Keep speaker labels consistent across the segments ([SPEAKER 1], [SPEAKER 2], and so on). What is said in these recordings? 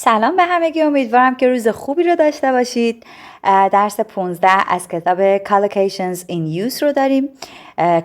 [SPEAKER 1] سلام به همگی، امیدوارم که روز خوبی رو داشته باشید. درس 15 از کتاب Collocations in Use رو داریم.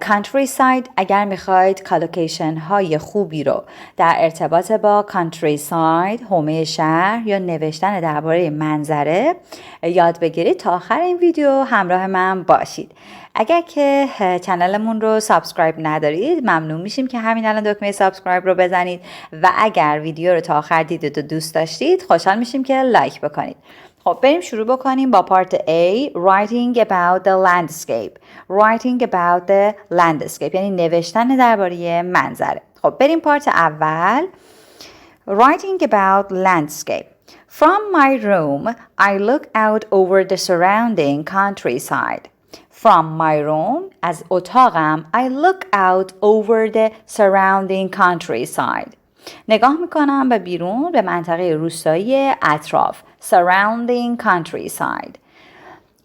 [SPEAKER 1] Countryside، اگر میخواید کالوکیشن های خوبی رو در ارتباط با countryside، حومه شهر یا نوشتن درباره منظره یاد بگیرید، تا آخر این ویدیو همراه من باشید. اگر که چنلمون رو سابسکرایب ندارید، ممنون میشیم که همین الان دکمه سابسکرایب رو بزنید و اگر ویدیو رو تا آخر دیدید و دوست داشتید، خوشحال میشیم که لایک بکنید. خب بریم شروع بکنیم با پارت A. Writing about the landscape. Writing about the landscape یعنی نوشتن درباره منظره. خب بریم پارت اول. Writing about landscape. From my room, I look out over the surrounding countryside. From my room, از اتاقم, I look out over the surrounding countryside. نگاه میکنم به بیرون به منطقه روستایی اطراف. Surrounding countryside.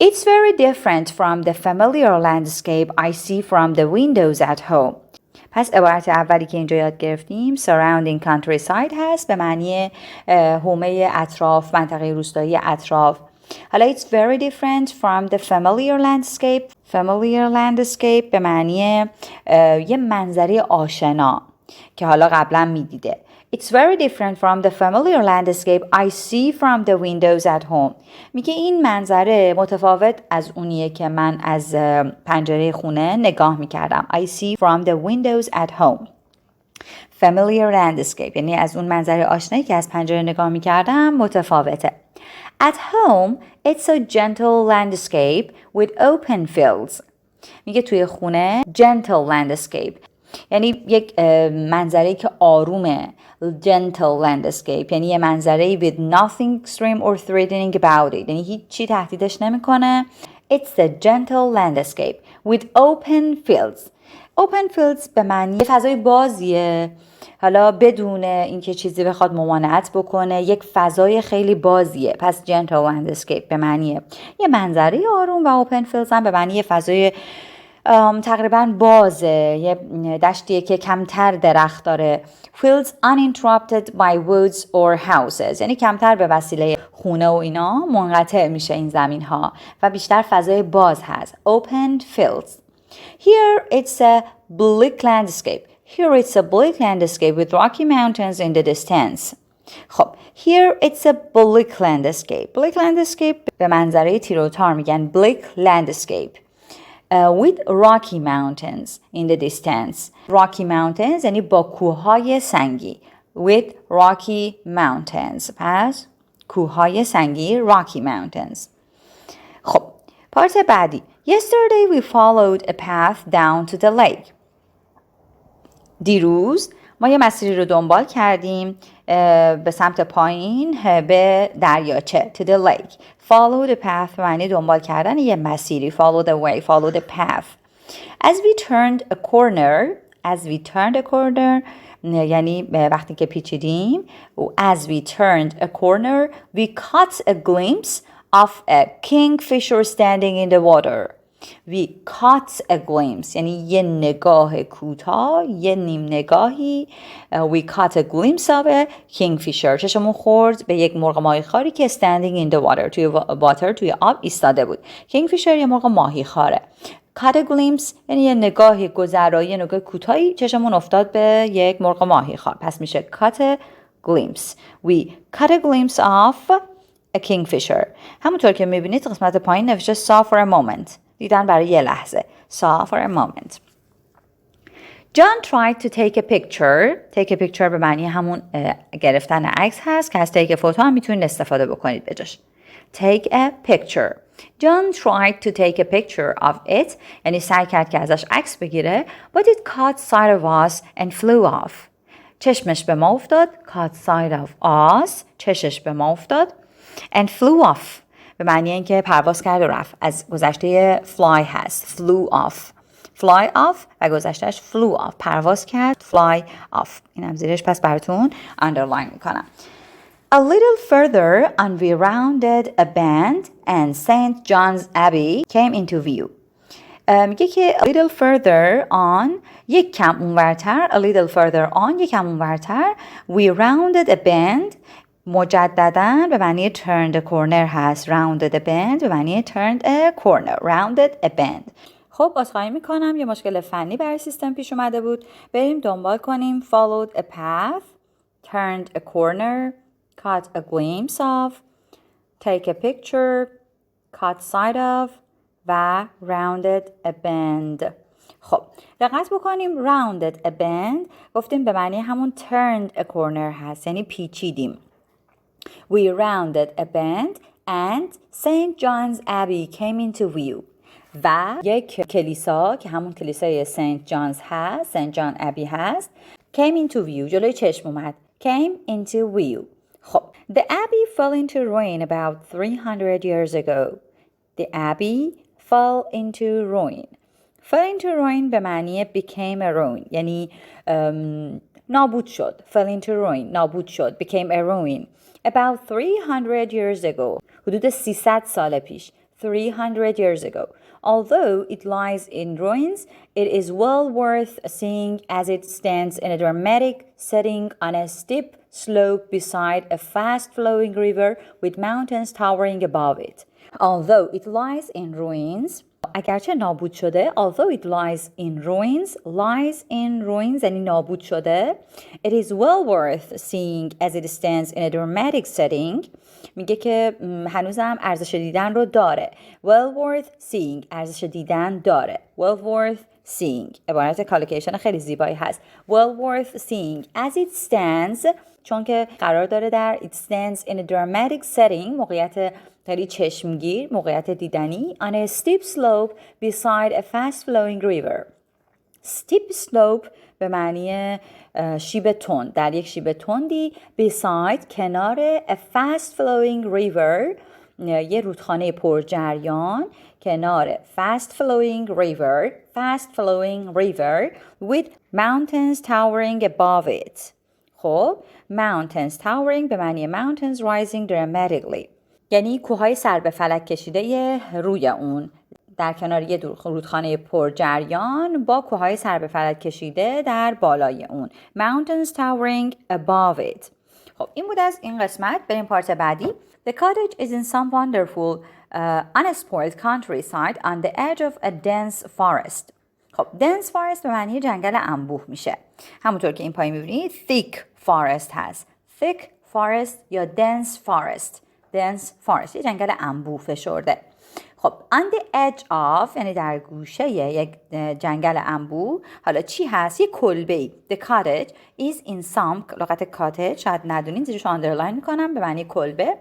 [SPEAKER 1] It's very different from the familiar landscape I see from the windows at home. پس عبارت اولی که اینجا یاد گرفتیم surrounding countryside هست، به معنی حومه اطراف، منطقه روستایی اطراف. حالا it's very different from the familiar landscape. Familiar landscape به معنی یه منظره آشنا که حالا قبلا میدیده. It's very different from the familiar landscape I see from the windows at home. میگه این منظره متفاوت از اونیه که من از پنجره خونه نگاه میکردم. I see from the windows at home. Familiar landscape یعنی از اون منظره آشنایی که از پنجره نگاه میکردم متفاوته. At home, it's a gentle landscape with open fields. میگه توی خونه gentle landscape یعنی یک منظره که آرومه. Gentle landscape یعنی یه منظره with nothing extreme or threatening about it یعنی هیچ چی تهدیدش نمیکنه. It's a gentle landscape with open fields. Open fields به معنی یه فضای بازیه، حالا بدون اینکه چیزی بخواد ممانعت بکنه، یک فضای خیلی بازیه. پس gentle landscape به معنی یه منظره آروم و open fields هم به معنی یه فضای تقریبا بازه، یه دشتیه که کمتر درخت داره. Fields uninterrupted by woods or houses یعنی کمتر به وسیله خونه و اینا منقطع میشه این زمین ها و بیشتر فضای باز هست. Open fields. Here it's a bleak landscape. Here it's a bleak landscape with rocky mountains in the distance. خب here it's a bleak landscape. Bleak landscape به منظره تیر و تار میگن bleak landscape. With rocky mountains in the distance. Rocky mountains یعنی با کوههای سنگی. With rocky mountains. پس کوههای سنگی rocky mountains. خب پارت بعدی. Yesterday we followed a path down to the lake. دیروز ما یه مسیری رو دنبال کردیم به سمت پایین به دریاچه. To the lake. Follow the path معنی دنبال کردن یه مسیری. Follow the way. Follow the path. As we turned a corner یعنی وقتی که پیچیدیم. As we turned a corner we caught a glimpse of a kingfisher standing in the water. We caught a glimpse یعنی یه نگاه کوتاه، یه نیم نگاهی. We caught a glimpse of a kingfisher. چشمون خورد به یک مرغ ماهی خاری که standing in the water توی آب ایستاده بود. Kingfisher یه مرغ ماهی خاره. Caught a glimpse یعنی یه نگاه گذرایی، نگاه کوتاهی چشمون افتاد به یک مرغ ماهی خار. پس میشه caught a glimpse. We caught a glimpse of a kingfisher. همونطور که میبینید قسمت پایین نوشته saw for a moment. دیدن برای یه لحظه. saw for a moment. John tried to take a picture. Take a picture به معنی همون گرفتن عکس هست که از take a photo هم میتونید استفاده بکنید بجاش. Take a picture. John tried to take a picture of it. یعنی سعی کرد که ازش عکس بگیره. But it caught sight of us and flew off. چشمش به ما افتاد. Caught sight of us. چشش به ما افتاد. And flew off. به معنی اینکه پرواز کرد و رفت. از گذشته fly هست. Flew off. Fly off و گذشتهش flew off. پرواز کرد. Fly off. اینم زیرش پس براتون underline میکنم. A little further on we rounded a bend and St. John's Abbey came into view. میگه که a little further on یک کم اونورتر. A little further on یک کم اونورتر. We rounded a bend مجدداً به معنی turned a corner هست. rounded a bend به معنی turned a corner. rounded a bend. خب عذرخواهی میکنم یه مشکل فنی برای سیستم پیش اومده بود. بریم دنبال کنیم. followed a path, turned a corner, caught a glimpse of, take a picture, caught sight of و rounded a bend. خب دقت بکنیم rounded a bend گفتیم به معنی همون turned a corner هست، یعنی پیچیدیم. We rounded a bend and St. John's Abbey came into view. و یک کلیسا که همون کلیسای سنت جانز هست، سنت جان ابی هست، came into view جلوی چشم اومد. came into view. خب the abbey fell into ruin about 300 years ago. The abbey fell into ruin. fell into ruin به معنی became a ruin، یعنی نابود شد. fell into ruin نابود شد. became a ruin. about 300 years ago حدود 300 سال پیش. 300 years ago. Although it lies in ruins, it is well worth seeing as it stands in a dramatic setting on a steep slope beside a fast-flowing river with mountains towering above it. Although it lies in ruins, اگرچه نابود شده, although it lies in ruins یعنی نابود شده, it is well worth seeing as it stands in a dramatic setting. میگه که هنوزم ارزش دیدن رو داره. well worth seeing ارزش دیدن داره. well worth seeing عبارت کالوکیشن خیلی زیبایی هست. well worth seeing as it stands چون که قرار داره در it stands in a dramatic setting موقعیت خیلی چشمگیر، موقعیت دیدنی on a steep slope beside a fast flowing river. steep slope به معنی شیب تند، در یک شیب تندی. beside کنار a fast flowing river یه رودخانه پرجریان کنار fast flowing river with mountains towering above it. خب mountains towering به معنی mountains rising dramatically یعنی کوههای سر به فلک کشیده روی اون، در کنار یه رودخانه پرجریان با کوههای سر به فلک کشیده در بالای اون. mountains towering above it. خب این بود از این قسمت. بریم پارت بعدی. The cottage is in some wonderful unspoiled countryside on the edge of a dense forest. خب dense forest به معنی جنگل انبوه میشه. همونطور که این پای میبینید thick forest هست. thick forest یا dense forest یه جنگل انبوه فشرده. خب on the edge of یعنی در گوشه یک جنگل انبوه. حالا چی هست؟ یک کلبه‌ای. The cottage is in some لغت cottage شاید ندونین زیرش آندرلاین میکنم به معنی کلبه.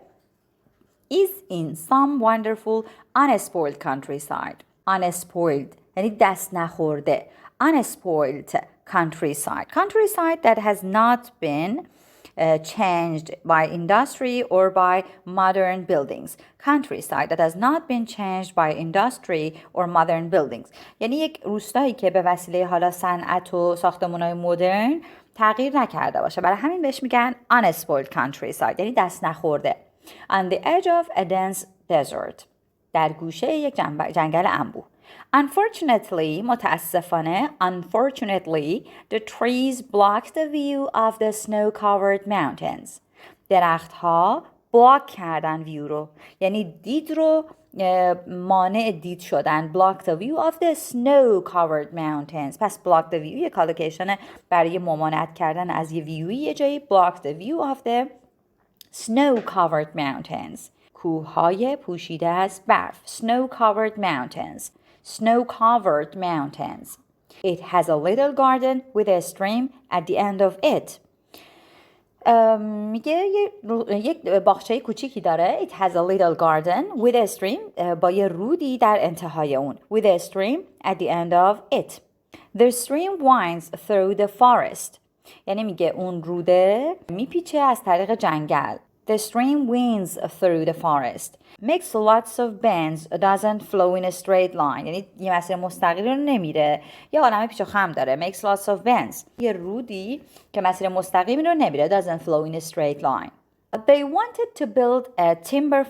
[SPEAKER 1] is in some wonderful unspoiled countryside. unspoiled یعنی دست نخورده. unspoiled countryside that has not been changed by industry or by modern buildings. Countryside that has not been changed by industry or modern buildings. یعنی یک روستایی که به وسیله حالا صنعت و ساختمان‌های مدرن تغییر نکرده باشه. برای همین بهش میگن unspoiled countryside یعنی دست نخورده. On the edge of a dense desert. در گوشه یک جنگل انبوه. Unfortunately, متاسفانه, the trees blocked the view of the snow-covered mountains. درختها بلاک کردن ویو رو، یعنی دید رو مانع دید شدن. block the view of the snow-covered mountains. پس block the view یک کالوکیشن برای ممانعت کردن از یه ویوی یه جایی. block the view of the snow-covered mountains. کوههای پوشیده از برف. snow-covered mountains. It has a little garden with a stream at the end of it. میگه یک باغچه کوچیکی داره. It has a little garden with a stream با یه رودی در انتهای اون. With a stream at the end of it. The stream winds through the forest. یعنی میگه اون روده میپیچه از طریق جنگل. The stream winds through the forest. Makes lots of bends, doesn't flow in a straight line. یعنی یه مسیر مستقیم رو نمیره. یه عالمه پیچ و خم داره. Makes lots of bends. یه رودی که مسیر مستقیم رو نمیره. Doesn't flow in a straight line. They wanted to build a timber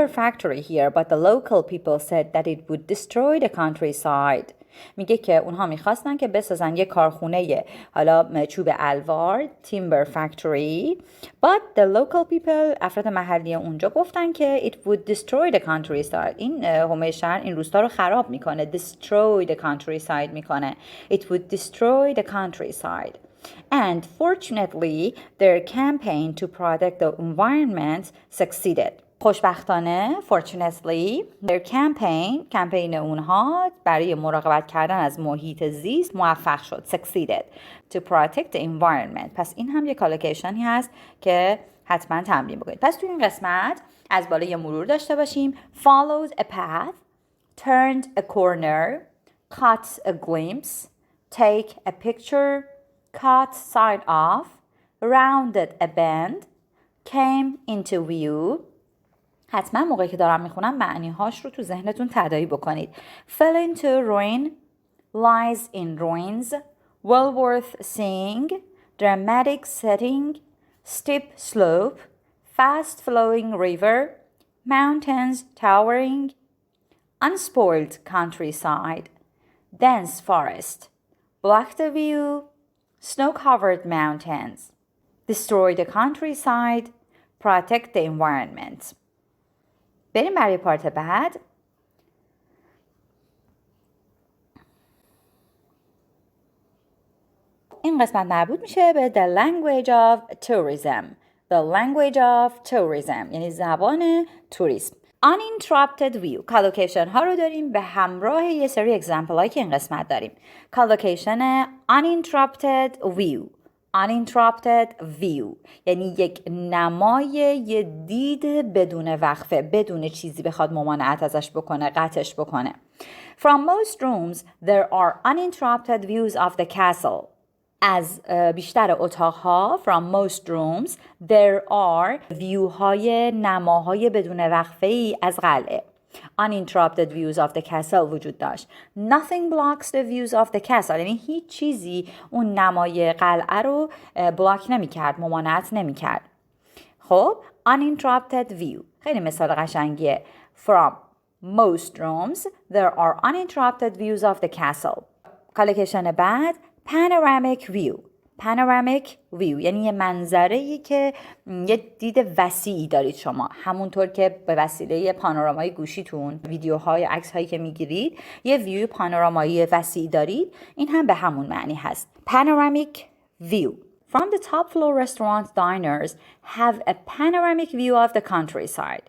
[SPEAKER 1] factory here, but the local people said that it would destroy the countryside. میگه که اونها میخواستن که بسازن یه کارخونه حالا چوب الوار timber factory but the local people افراد محلی اونجا گفتن که it would destroy the countryside این حومه شهر این روستا رو خراب میکنه destroy the countryside میکنه it would destroy the countryside and fortunately their campaign to protect the environment succeeded خوشبختانه fortunately their کمپین اونها برای مراقبت کردن از محیط زیست موفق شد succeeded to protect the environment پس این هم یک کالوکیشنی هست که حتما تمرین بکنید. پس تو این قسمت از بالا یه مرور داشته باشیم followed a path turned a corner caught a glimpse take a picture caught sight of rounded a bend came into view حتما موقعی که دارم میخونم معنیهاش رو تو ذهنتون تداعی بکنید. fell into ruin, lies in ruins, well worth seeing, dramatic setting, steep slope, fast flowing river, mountains towering, unspoiled countryside, dense forest, blocked the view, snow-covered mountains, destroy the countryside, protect the environment. بریم برای پارت بعد. این قسمت مربوط میشه به the language of tourism. The language of tourism یعنی زبان توریسم. uninterrupted view کالوکیشن ها رو داریم به همراه یه سری اگزمپل هایی که این قسمت داریم. کالوکیشن uninterrupted view یعنی یک نمای یه دید بدون وقفه بدون چیزی بخواد ممانعت ازش بکنه قطعش بکنه. From most rooms there are uninterrupted views of the castle. از بیشتر اتاقها from most rooms there are viewهای نماهای بدون وقفه ای از قلعه. uninterrupted views of the castle وجود داشت. Nothing blocks the views of the castle یعنی هیچ چیزی اون نمای قلعه رو بلاک نمی کرد ممانعت نمی کرد. خب uninterrupted view خیلی مثال قشنگیه. From most rooms there are uninterrupted views of the castle. کالوکیشن بعد panoramic view یعنی یه منظره‌ای که یه دید وسیعی دارید شما همونطور که به وسیله پانورامای گوشیتون ویدیوهای عکس‌هایی که میگیرید یه ویو پانورامایی وسیعی دارید این هم به همون معنی هست. panoramic view from the top floor restaurant diners have a panoramic view of the countryside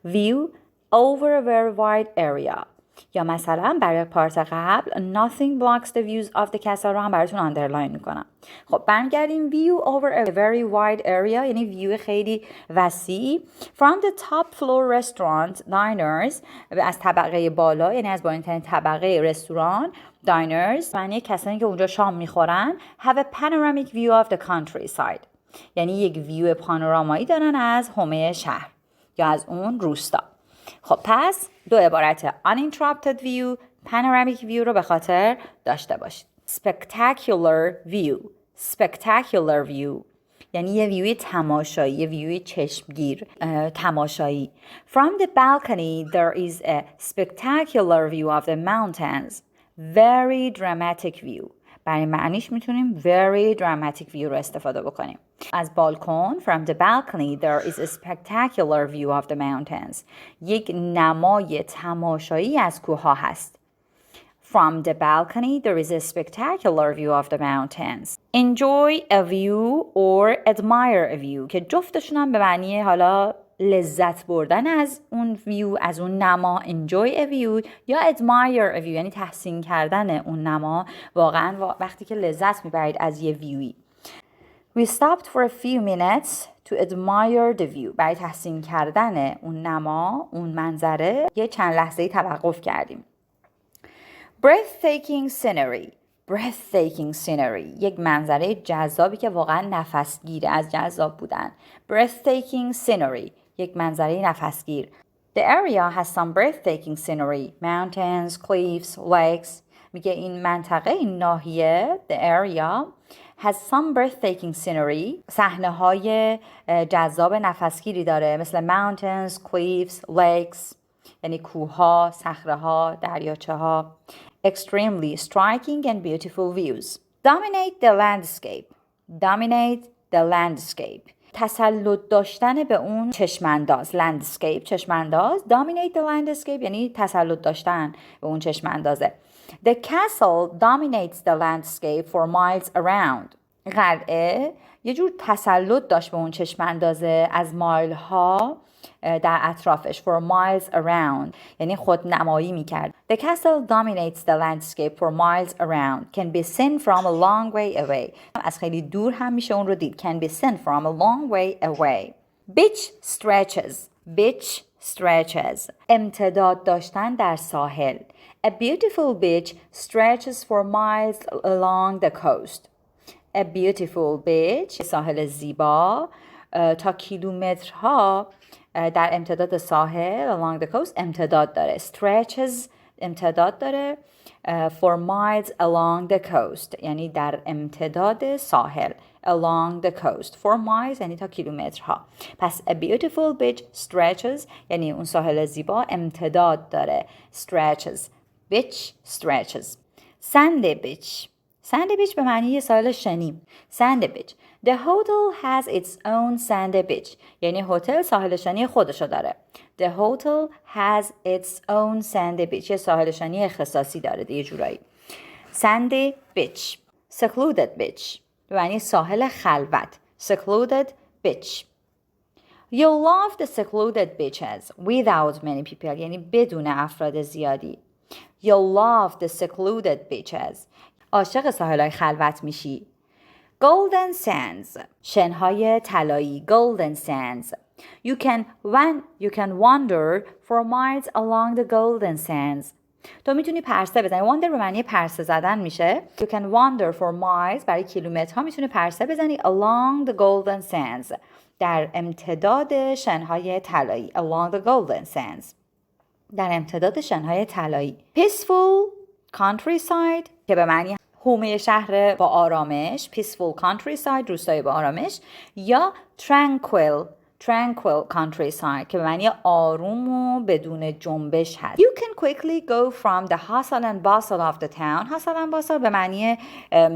[SPEAKER 1] view over a very wide area یا مثلا برای پارت قبل nothing blocks the views of the castle رو هم براتون اندرلاین میکنم. خب برگردیم view over a very wide area یعنی ویو خیلی وسیع. From the top floor restaurant diners از طبقه بالا یعنی از بالاترین طبقه رستوران diners یعنی کسانی که اونجا شام میخورن have a panoramic view of the countryside یعنی یک ویو پانورامایی دارن از حومه شهر یا از اون روستا. خب پس دو عبارت uninterrupted view panoramic view رو به خاطر داشته باشید. spectacular view یعنی یه ویوی تماشایی یه ویوی چشمگیر تماشایی. From the balcony there is a spectacular view of the mountains very dramatic view برای معنیش میتونیم very dramatic view رو استفاده بکنیم. از بالکن from the balcony there is a spectacular view of the mountains یک نمای تماشایی از کوه‌ها هست. From the balcony there is a spectacular view of the mountains. Enjoy a view or admire a view که جفتشون هم به معنی حالا لذت بردن از اون ویو از اون نما enjoy a view یا admire a view یعنی تحسین کردن اون نما واقعا وقتی که لذت میبرید از یه ویوی. We stopped for a few minutes to admire the view برای تحسین کردن اون نما اون منظره یه چند لحظه‌ای توقف کردیم. breathtaking scenery یک منظره جذابی که واقعا نفسگیره از جذاب بودن. breathtaking scenery یک منظره نفسگیر. The area has some breathtaking scenery mountains, cliffs, lakes میگه این منطقه این ناحیه the area has some breathtaking scenery صحنه‌های جذاب نفسگیری داره مثل mountains, cliffs, lakes یعنی کوه‌ها، صخره‌ها، دریاچه‌ها. extremely striking and beautiful views. Dominate the landscape. Dominate the landscape. تسلط داشتن به اون چشمانداز. landscape چشمانداز. dominate the landscape یعنی تسلط داشتن به اون چشماندازه. The castle dominates the landscape for miles around. قلعه یه جور تسلط داشت به اون چشماندازه از مایل ها در اطرافش. for miles around یعنی خود نمایی میکرد. The castle dominates the landscape for miles around. Can be seen from a long way away. از خیلی دور هم میشه اون رو دید. Can be seen from a long way away. Beach stretches. Beach stretches. امتداد داشتن در ساحل. A beautiful beach stretches for miles along the coast. A beautiful beach ساحل زیبا تا کیلومترها در امتداد ساحل along the coast امتداد داره. stretches امتداد داره for miles along the coast یعنی در امتداد ساحل along the coast. for miles یعنی تا کیلومترها. پس a beautiful beach stretches یعنی اون ساحل زیبا امتداد داره. stretches beach stretches. sandy beach. sandy beach به معنی یه ساحل شنی. sandy beach. The hotel has its own sandy beach. یعنی هتل ساحل شنی خودشو داره. The hotel has its own sandy beach. یه ساحل شنی اختصاصی داره دیگه جورایی. sandy beach. secluded beach. به معنی ساحل خلوت. secluded beach. You'll love the secluded beaches without many people. یعنی بدون افراد زیادی. You'll love the secluded beaches. عاشق ساحل‌های خلوت میشی. Golden sands. شنهای طلایی. Golden sands. You can wander for miles along the golden sands. تو میتونی پرسه بزنی. wander به معنی پرسه زدن میشه. You can wander for miles برای کیلومترها میتونی پرسه بزنی along the golden sands. در امتداد شنهای طلایی. along the golden sands. در امتداد شنهای طلایی. Peaceful countryside که به معنی حومه شهر با آرامش. peaceful countryside روستای با آرامش. یا tranquil countryside که به معنی آروم و بدون جنبش هست. You can quickly go from the hustle and bustle of the town. hustle and bustle به معنی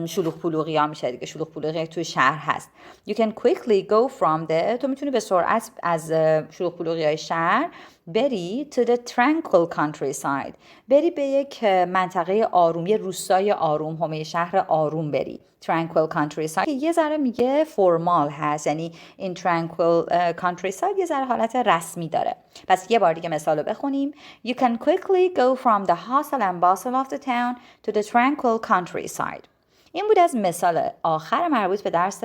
[SPEAKER 1] شلوغ پلوغی ها میشه دیگه. شلوغ پلوغی توی شهر هست. You can quickly go from the تو میتونی به سرعت از شلوغ پلوغی های شهر بری to the tranquil countryside. بری به یک منطقه آروم، یه روستای آروم، حومه شهر آروم بری. tranquil countryside یه ذره میگه فرمال هست، یعنی این tranquil countryside یه ذره حالت رسمی داره. پس یه بار دیگه مثال رو بخونیم. You can quickly go from the hustle and bustle of the town to the tranquil countryside. این بود از مثال آخر مربوط به درس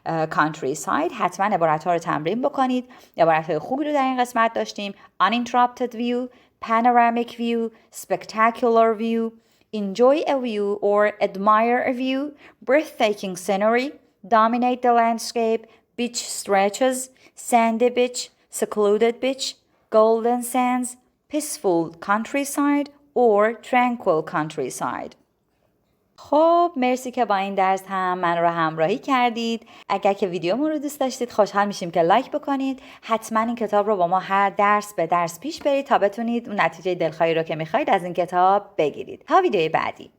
[SPEAKER 1] countryside. حتما عبارت‌ها رو تمرین بکنید. عبارت‌های خوبی رو در این قسمت داشتیم. uninterrupted view, panoramic view, spectacular view, enjoy a view or admire a view, breathtaking scenery, dominate the landscape, beach stretches, sandy beach, secluded beach, golden sands, peaceful countryside or tranquil countryside. خب مرسی که با این درس هم من رو همراهی کردید. اگر که ویدیومون رو دوست داشتید خوشحال میشیم که لایک بکنید. حتما این کتاب رو با ما هر درس به درس پیش برید تا بتونید اون نتیجه دلخواهی رو که میخواید از این کتاب بگیرید. تا ویدیوی بعدی.